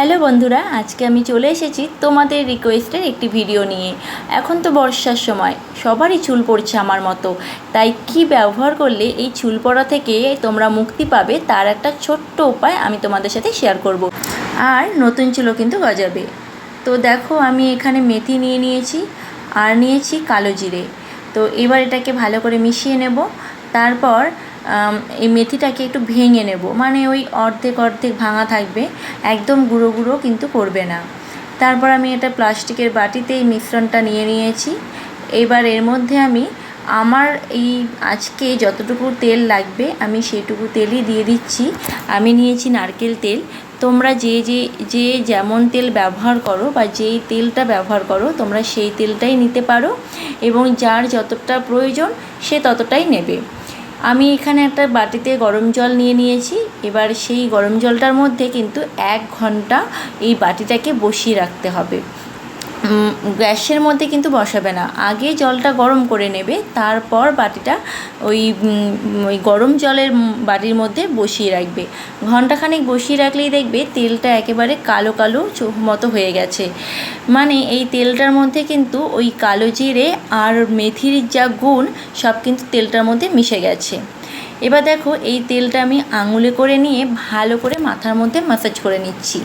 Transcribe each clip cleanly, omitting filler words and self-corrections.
Hello বন্ধুরা, আজকে আমি চলে এসেছি তোমাদের রিকোয়েস্টের একটি ভিডিও নিয়ে। এখন তো বর্ষার সময়, সবারই চুল পড়ছে আমার মতো। তাই কি ব্যবহার করলে এই চুল পড়া থেকে তোমরা মুক্তি পাবে তার একটা ছোট্ট উপায় আমি তোমাদের সাথে শেয়ার করব। আর নতুন চুলও কিন্তু গজাবে। তো দেখো, আমি এখানে মেথি নিয়ে নিয়েছি আর নিয়েছি কালো জিরে। তো এবার এটাকে ভালো করে মিশিয়ে নেব। তারপর এই মেথিটাকে একটু ভেঙে নেব, মানে ওই অর্ধেক অর্ধেক ভাঙা থাকবে, একদম গুঁড়ো গুঁড়ো কিন্তু করবে না। তারপর আমি এটা প্লাস্টিকের বাটিতে এই মিশ্রণটা নিয়ে নিয়েছি। এবার এর মধ্যে আমি আমার এই আজকে যতটুকু তেল লাগবে আমি সেটুকু তেলই দিয়ে দিচ্ছি। আমি নিয়েছি নারকেল তেল। তোমরা যে যেমন তেল ব্যবহার করো বা যেই তেলটা ব্যবহার করো তোমরা সেই তেলটাই নিতে পারো, এবং যার যতটা প্রয়োজন সে ততটাই নেবে। আমি এখানে একটা বাটিতে গরম জল নিয়ে নিয়েছি। এবার সেই গরম জলটার মধ্যে কিন্তু 1 ঘন্টা এই বাটিটাকে বসিয়ে রাখতে হবে। গ্যাসের মধ্যে কিন্তু বসাবে না, আগে জলটা গরম করে নেবে, তারপর বাটিটা ওই গরম জলের বাটির মধ্যে বসিয়ে রাখবে। ঘন্টাখানেক বসিয়ে রাখলেই দেখবে তেলটা একেবারে কালো কালো মতো হয়ে গেছে। মানে এই তেলটার মধ্যে কিন্তু ওই কালো জিরে আর মেথির যা গুণ সব কিন্তু তেলটার মধ্যে মিশে গেছে। এবার দেখো, এই তেলটা আমি আঙুলে করে নিয়ে ভালো করে মাথার মধ্যে ম্যাসাজ করে নিচ্ছি।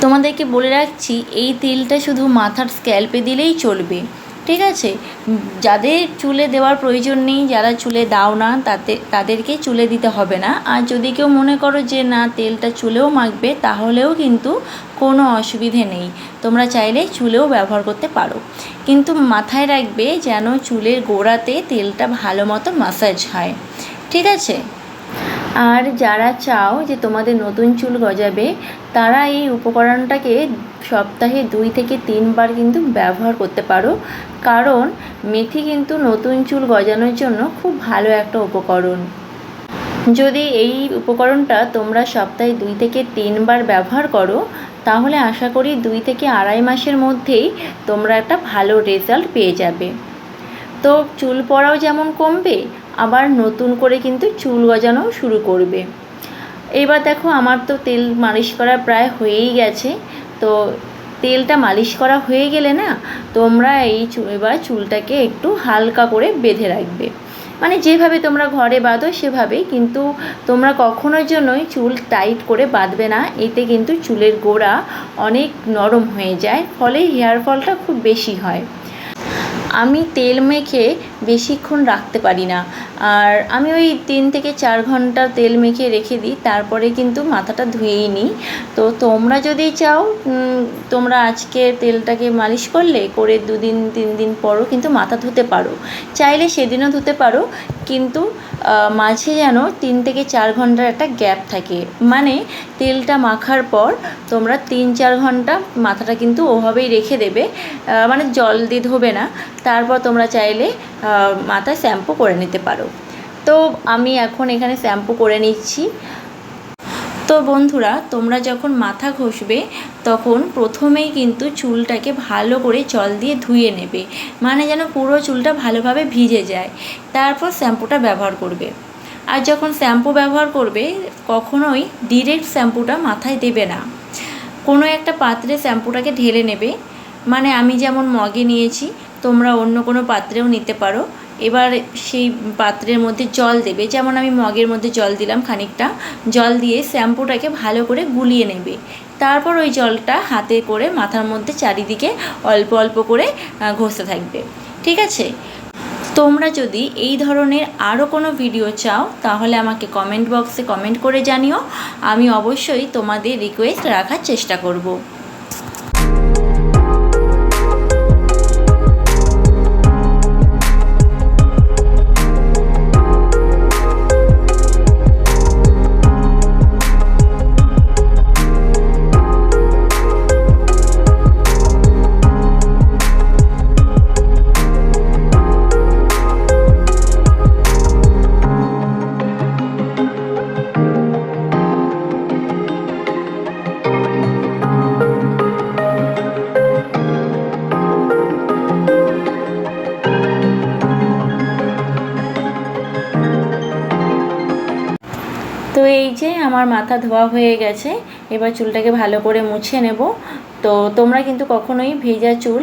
তোমাদেরকে বলে রাখছি, এই তেলটা শুধু মাথার স্ক্যাল্পে দিলেই চলবে, ঠিক আছে? যাদের চুলে দেওয়ার প্রয়োজন নেই, যারা চুলে দাও না, তাদেরকে চুলে দিতে হবে না। আর যদি কেউ মনে করো যে না তেলটা চুলেও মাখবে, তাহলেও কিন্তু কোনো অসুবিধে নেই, তোমরা চাইলে চুলেও ব্যবহার করতে পারো। কিন্তু মাথায় রাখবে যেন চুলের গোড়াতে তেলটা ভালো মতো ম্যাসাজ হয়, ঠিক আছে? আর যারা চাও যে তোমাদের নতুন চুল গজাবে, তারা এই উপকরণটাকে সপ্তাহে 2 থেকে 3 বার কিন্তু ব্যবহার করতে পারো। কারণ মেথি কিন্তু নতুন চুল গজানোর জন্য খুব ভালো একটা উপকরণ। যদি এই উপকরণটা তোমরা সপ্তাহে 2 থেকে 3 বার ব্যবহার করো, তাহলে আশা করি 2 থেকে আড়াই মাসের মধ্যেই তোমরা একটা ভালো রেজাল্ট পেয়ে যাবে। তো চুল পড়াও যেমন কমবে, আবার নতুন করে কিন্তু চুল গজানোও শুরু করবে। এবার দেখো, আমার তো তেল মালিশ করা প্রায় হয়েই গেছে। তো তেলটা মালিশ করা হয়ে গেলে না, তোমরা এবার চুলটাকে একটু হালকা করে বেঁধে রাখবে। মানে যেভাবে তোমরা ঘরে বাঁধো সেভাবেই, কিন্তু তোমরা কখনোর জন্যই চুল টাইট করে বাঁধবে না, এতে কিন্তু চুলের গোড়া অনেক নরম হয়ে যায়, ফলে হেয়ার ফলটা খুব বেশি হয়। আমি তেল মেখে বেশিক্ষণ রাখতে পারি না, আর আমি ওই 3 থেকে 4 ঘন্টা তেল মেখে রেখে দিই, তারপরে কিন্তু মাথাটা ধুয়েই নিই। তো তোমরা যদি চাও, তোমরা আজকে তেলটাকে মালিশ করে 2 দিন 3 দিন পরও কিন্তু মাথা ধুতে পারো, চাইলে সেদিনও ধুতে পারো। কিন্তু মাঝে যেন 3 থেকে 4 ঘন্টার একটা গ্যাপ থাকে, মানে তেলটা মাখার পর তোমরা 3-4 ঘন্টা মাথাটা কিন্তু ওভাবেই রেখে দেবে, মানে জল দিয়ে ধোবে না। তারপর তোমরা চাইলে মাথায় শ্যাম্পু করে নিতে পারো। তো আমি এখন এখানে শ্যাম্পু করে নিচ্ছি। তো বন্ধুরা, তোমরা যখন মাথা ঘষবে তখন প্রথমেই কিন্তু চুলটাকে ভালো করে জল দিয়ে ধুয়ে নেবে, মানে যেন পুরো চুলটা ভালোভাবে ভিজে যায়। তারপর শ্যাম্পুটা ব্যবহার করবে। আর যখন শ্যাম্পু ব্যবহার করবে, কখনোই ডিরেক্ট শ্যাম্পুটা মাথায় দেবে না, কোনো একটা পাত্রে শ্যাম্পুটাকে ঢেলে নেবে। মানে আমি যেমন মগে নিয়েছি, তোমরা অন্য কোনো পাত্রেও নিতে পারো। এবার সেই পাত্রের মধ্যে জল দেবে, যেমন আমি মগের মধ্যে জল দিলাম, খানিকটা জল দিয়ে শ্যাম্পুটাকে ভালো করে গুলিয়ে নেবে। তারপর ওই জলটা হাতে করে মাথার মধ্যে চারিদিকে অল্প অল্প করে ঘষতে থাকবে, ঠিক আছে? তোমরা যদি এই ধরনের আরও কোনো ভিডিও চাও, তাহলে আমাকে কমেন্ট বক্সে কমেন্ট করে জানিও, আমি অবশ্যই তোমাদের রিকোয়েস্ট রাখার চেষ্টা করব। তো এই যে আমার মাথা ধোয়া হয়ে গেছে, এবার চুলটাকে ভালো করে মুছে নেব। তো তোমরা কিন্তু কখনোই ভেজা চুল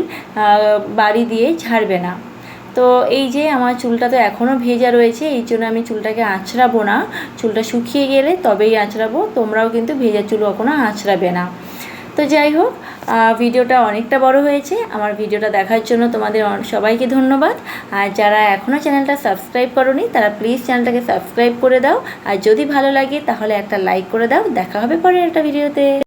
বাড়ি দিয়ে ঝাড়বে না। তো এই যে আমার চুলটা তো এখনও ভেজা রয়েছে, এই জন্য আমি চুলটাকে আঁচড়াবো না, চুলটা শুকিয়ে গেলে তবেই আঁচড়াবো। তোমরাও কিন্তু ভেজা চুল কখনো আঁচড়াবে না। তো যাই হোক, ভিডিওটা অনেকটা বড় হয়েছে। আমার ভিডিওটা দেখার জন্য তোমাদের সবাইকে ধন্যবাদ। আর যারা এখনও চ্যানেলটা সাবস্ক্রাইব করোনি তারা প্লিজ চ্যানেলটাকে সাবস্ক্রাইব করে দাও। আর যদি ভালো লাগে তাহলে একটা লাইক করে দাও। দেখা হবে পরের একটা ভিডিওতে।